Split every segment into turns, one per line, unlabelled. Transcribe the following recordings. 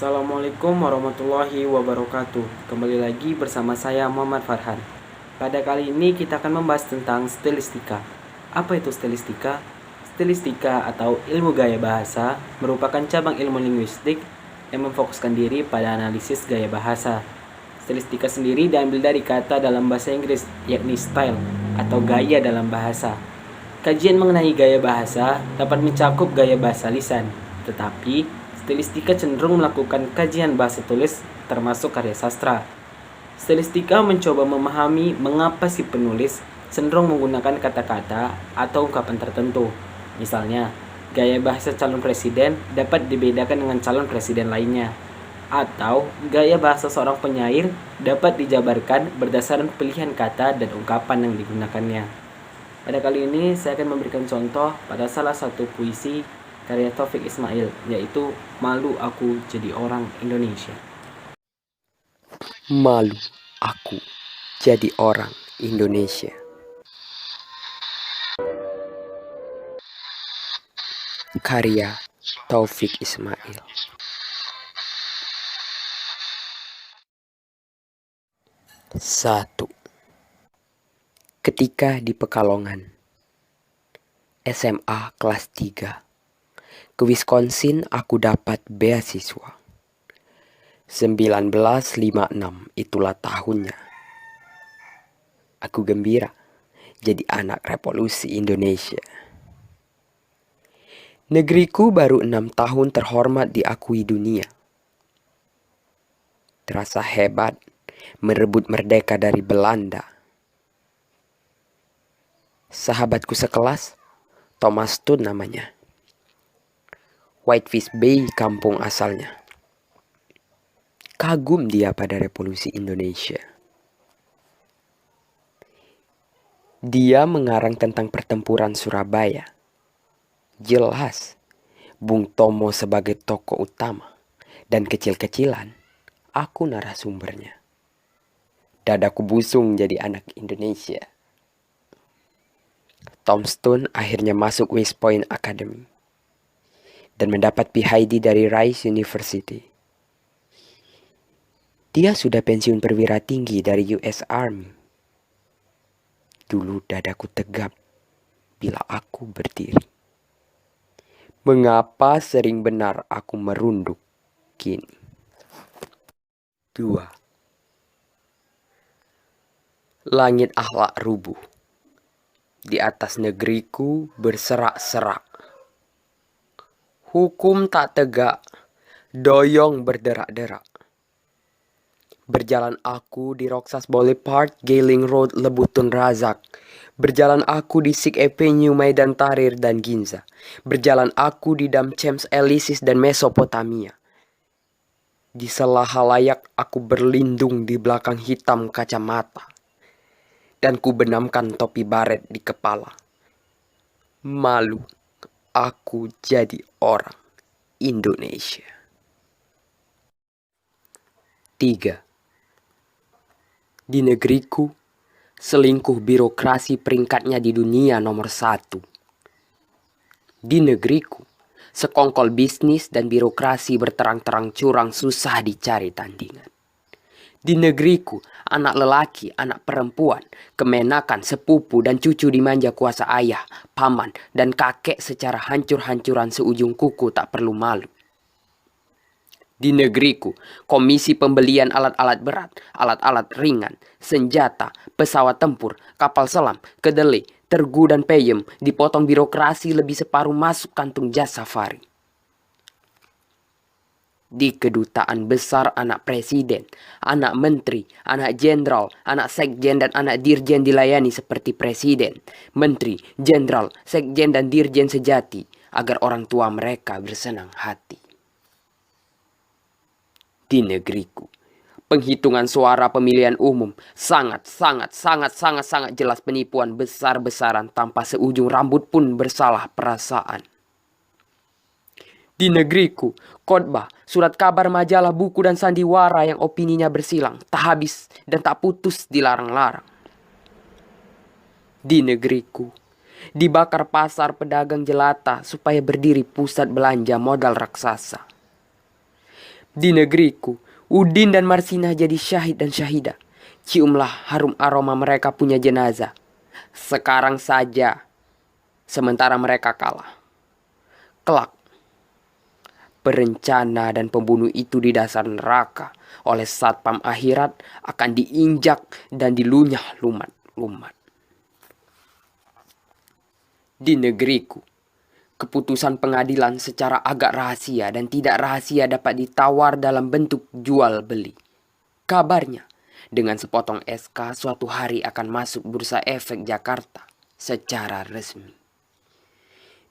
Assalamualaikum warahmatullahi wabarakatuh. Kembali lagi bersama saya Muhammad Farhan. Pada kali ini kita akan membahas tentang stilistika. Apa itu stilistika? Stilistika atau ilmu gaya bahasa merupakan cabang ilmu linguistik yang memfokuskan diri pada analisis gaya bahasa. Stilistika sendiri diambil dari kata dalam bahasa Inggris, yakni style atau gaya dalam bahasa. Kajian mengenai gaya bahasa dapat mencakup gaya bahasa lisan, tetapi stilistika cenderung melakukan kajian bahasa tulis termasuk karya sastra. Stilistika mencoba memahami mengapa si penulis cenderung menggunakan kata-kata atau ungkapan tertentu. Misalnya, gaya bahasa calon presiden dapat dibedakan dengan calon presiden lainnya. Atau, gaya bahasa seorang penyair dapat dijabarkan berdasarkan pilihan kata dan ungkapan yang digunakannya. Pada kali ini saya akan memberikan contoh pada salah satu puisi karya Taufik Ismail, yaitu Malu Aku Jadi Orang Indonesia.
Malu aku jadi orang Indonesia. Karya Taufik Ismail. 1. Ketika di Pekalongan, SMA kelas 3, ke Wisconsin aku dapat beasiswa. 1956 itulah tahunnya. Aku gembira jadi anak revolusi Indonesia. Negeriku baru 6 tahun terhormat diakui dunia. Terasa hebat merebut merdeka dari Belanda. Sahabatku sekelas, Thomas Tun namanya. Whitefish Bay kampung asalnya. Kagum dia pada revolusi Indonesia. Dia mengarang tentang pertempuran Surabaya. Jelas, Bung Tomo sebagai tokoh utama dan kecil-kecilan, aku narasumbernya. Dadaku busung jadi anak Indonesia. Tom Stone akhirnya masuk West Point Academy dan mendapat PhD dari Rice University. Dia sudah pensiun perwira tinggi dari US Army. Dulu dadaku tegap bila aku berdiri. Mengapa sering benar aku merunduk kini? 2. Langit akhlak rubuh. Di atas negeriku berserak-serak. Hukum tak tegak, doyong berderak-derak. Berjalan aku di Roxas Boulevard, Gailing Road, Lebutun Razak. Berjalan aku di Sixth Avenue, Maidan Tahrir dan Ginza. Berjalan aku di Dam Champs Elysees dan Mesopotamia. Di sela halayak aku berlindung di belakang hitam kacamata. Dan ku benamkan topi baret di kepala. Malu aku jadi orang Indonesia. 3. Di negeriku, selingkuh birokrasi peringkatnya di dunia nomor 1. Di negeriku, sekongkol bisnis dan birokrasi berterang-terang curang susah dicari tandingan. Di negeriku, anak lelaki, anak perempuan, kemenakan, sepupu, dan cucu dimanja kuasa ayah, paman, dan kakek secara hancur-hancuran seujung kuku tak perlu malu. Di negeriku, komisi pembelian alat-alat berat, alat-alat ringan, senjata, pesawat tempur, kapal selam, kedelai, tergu, dan peyem dipotong birokrasi lebih separuh masuk kantung jas safari. Di kedutaan besar anak presiden, anak menteri, anak jenderal, anak sekjen dan anak dirjen dilayani seperti presiden, menteri, jenderal, sekjen dan dirjen sejati agar orang tua mereka bersenang hati. Di negeriku, penghitungan suara pemilihan umum sangat jelas penipuan besar-besaran tanpa seujung rambut pun bersalah perasaan. Di negeriku, khotbah, surat kabar, majalah, buku, dan sandiwara yang opininya bersilang, tak habis dan tak putus dilarang-larang. Di negeriku, dibakar pasar pedagang jelata supaya berdiri pusat belanja modal raksasa. Di negeriku, Udin dan Marsina jadi syahid dan syahidah. Ciumlah harum aroma mereka punya jenazah. Sekarang saja, sementara mereka kalah. Kelak, perencana dan pembunuh itu di dasar neraka oleh satpam akhirat akan diinjak dan dilunyah lumat-lumat. Di negeriku, keputusan pengadilan secara agak rahasia dan tidak rahasia dapat ditawar dalam bentuk jual beli. Kabarnya, dengan sepotong SK suatu hari akan masuk Bursa Efek Jakarta secara resmi.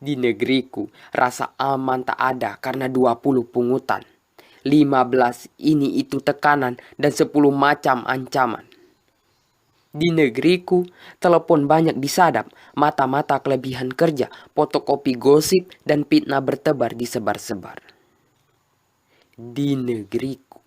Di negeriku, rasa aman tak ada karena 20 pungutan, 15 ini itu tekanan dan 10 macam ancaman. Di negeriku, telepon banyak disadap, mata-mata kelebihan kerja, fotokopi gosip, dan fitnah bertebar disebar-sebar. Di negeriku,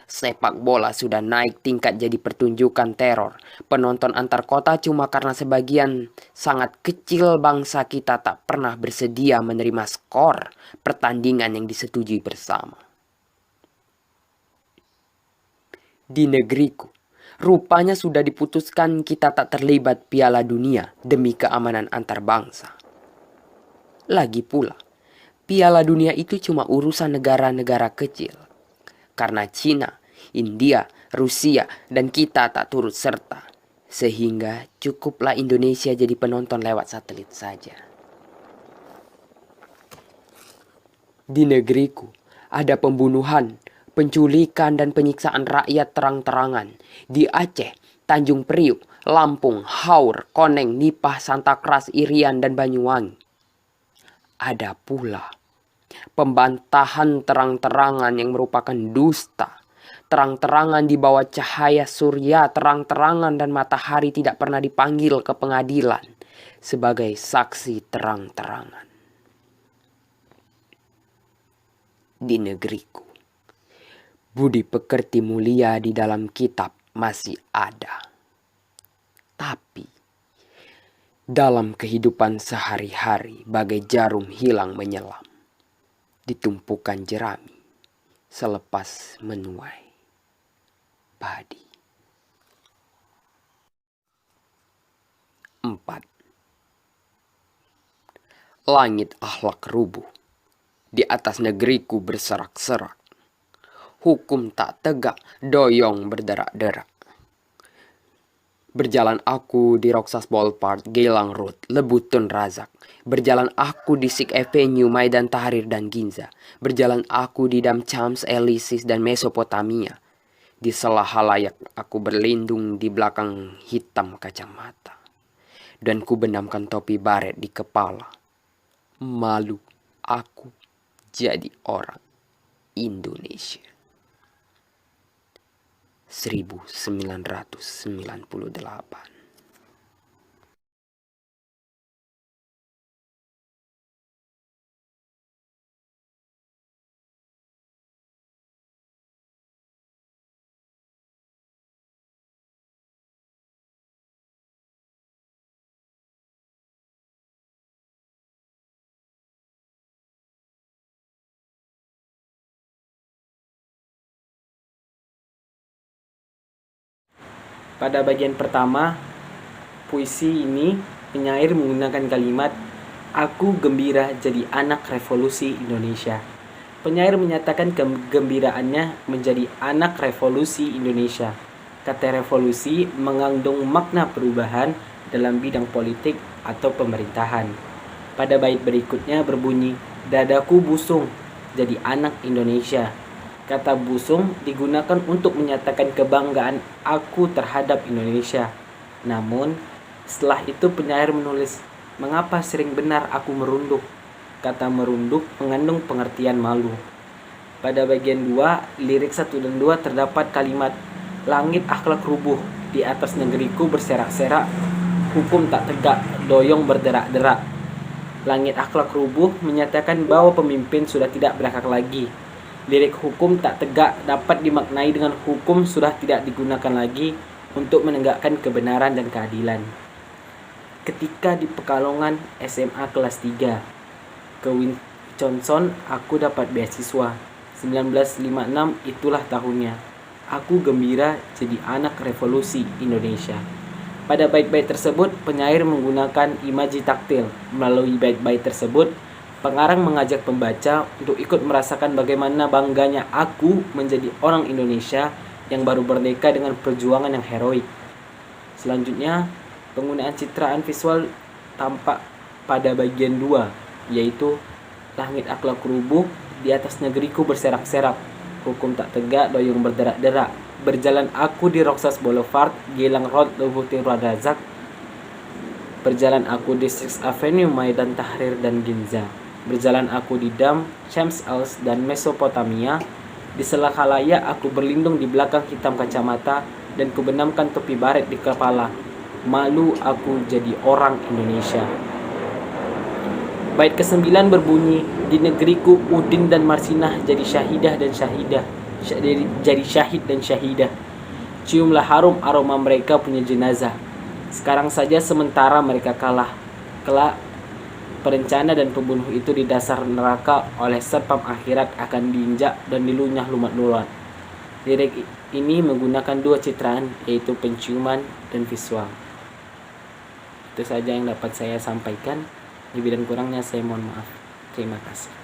sepak bola sudah naik tingkat jadi pertunjukan teror. Penonton antar kota cuma karena sebagian sangat kecil bangsa kita tak pernah bersedia menerima skor pertandingan yang disetujui bersama. Di negeriku, rupanya sudah diputuskan kita tak terlibat Piala Dunia demi keamanan antar bangsa. Lagi pula, Piala Dunia itu cuma urusan negara-negara kecil. Karena Cina, India, Rusia, dan kita tak turut serta. Sehingga cukuplah Indonesia jadi penonton lewat satelit saja. Di negeriku, ada pembunuhan, penculikan dan penyiksaan rakyat terang-terangan. Di Aceh, Tanjung Priuk, Lampung, Haur, Koneng, Nipah, Santa Kras, Irian, dan Banyuwangi. Ada pula pembantahan terang-terangan yang merupakan dusta. Terang-terangan di bawah cahaya surya, terang-terangan dan matahari tidak pernah dipanggil ke pengadilan sebagai saksi terang-terangan. Di negeriku, budi pekerti mulia di dalam kitab masih ada. Tapi, dalam kehidupan sehari-hari bagai jarum hilang menyelam. Ditumpukan jerami selepas menuai padi. 4. Langit akhlak rubuh. Di atas negeriku berserak-serak. Hukum tak tegak, doyong berderak-derak. Berjalan aku di Roxas Ballpark, Geylang Road, Lebutun Razak. Berjalan aku di Sikh Avenue, Maidan Tahrir dan Ginza. Berjalan aku di Dam Chams, Elysis dan Mesopotamia. Di sela halayak aku berlindung di belakang hitam kacamata. Dan ku benamkan topi baret di kepala. Malu aku jadi orang Indonesia. 1998.
Pada bagian pertama, puisi ini penyair menggunakan kalimat "Aku gembira jadi anak revolusi Indonesia". Penyair menyatakan kegembiraannya menjadi anak revolusi Indonesia. Kata revolusi mengandung makna perubahan dalam bidang politik atau pemerintahan. Pada bait berikutnya berbunyi, "Dadaku busung jadi anak Indonesia". Kata busung digunakan untuk menyatakan kebanggaan aku terhadap Indonesia. Namun, setelah itu penyair menulis, "Mengapa sering benar aku merunduk?" Kata merunduk mengandung pengertian malu. Pada bagian 2, lirik 1 dan 2 terdapat kalimat, "Langit akhlak rubuh, di atas negeriku berserak-serak, hukum tak tegak, doyong berderak-derak". Langit akhlak rubuh menyatakan bahwa pemimpin sudah tidak berakal lagi. Lirik hukum tak tegak dapat dimaknai dengan hukum sudah tidak digunakan lagi untuk menegakkan kebenaran dan keadilan. Ketika di Pekalongan SMA kelas 3, ke Win Johnson aku dapat beasiswa. 1956 itulah tahunnya. Aku gembira jadi anak revolusi Indonesia. Pada bait-bait tersebut, penyair menggunakan imaji taktil. Melalui bait-bait tersebut, pengarang mengajak pembaca untuk ikut merasakan bagaimana bangganya aku menjadi orang Indonesia yang baru merdeka dengan perjuangan yang heroik. Selanjutnya, penggunaan citraan visual tampak pada bagian 2, yaitu langit akhlak rubuh, di atas negeriku berserak-serak, hukum tak tegak, doyong berderak-derak, berjalan aku di Roxas Boulevard, Gilang Road, Lubuti Razak, berjalan aku di Sixth Avenue, Maidan Tahrir dan Ginza, berjalan aku di Dam, Shams Els dan Mesopotamia, di sela khalayak aku berlindung di belakang hitam kacamata dan kubenamkan topi baret di kepala. Malu aku jadi orang Indonesia. Bait ke-9 berbunyi, di negeriku Udin dan Marsinah jadi syahidah dan syahidah, jadi syahid dan syahidah. Ciumlah harum aroma mereka punya jenazah. Sekarang saja sementara mereka kalah. Kelak perencana dan pembunuh itu di dasar neraka oleh serpam akhirat akan diinjak dan dilunyah lumat-lumat. Lirik ini menggunakan 2 citraan, yaitu penciuman dan visual. Itu saja yang dapat saya sampaikan. Lebih dan kurangnya saya mohon maaf. Terima kasih.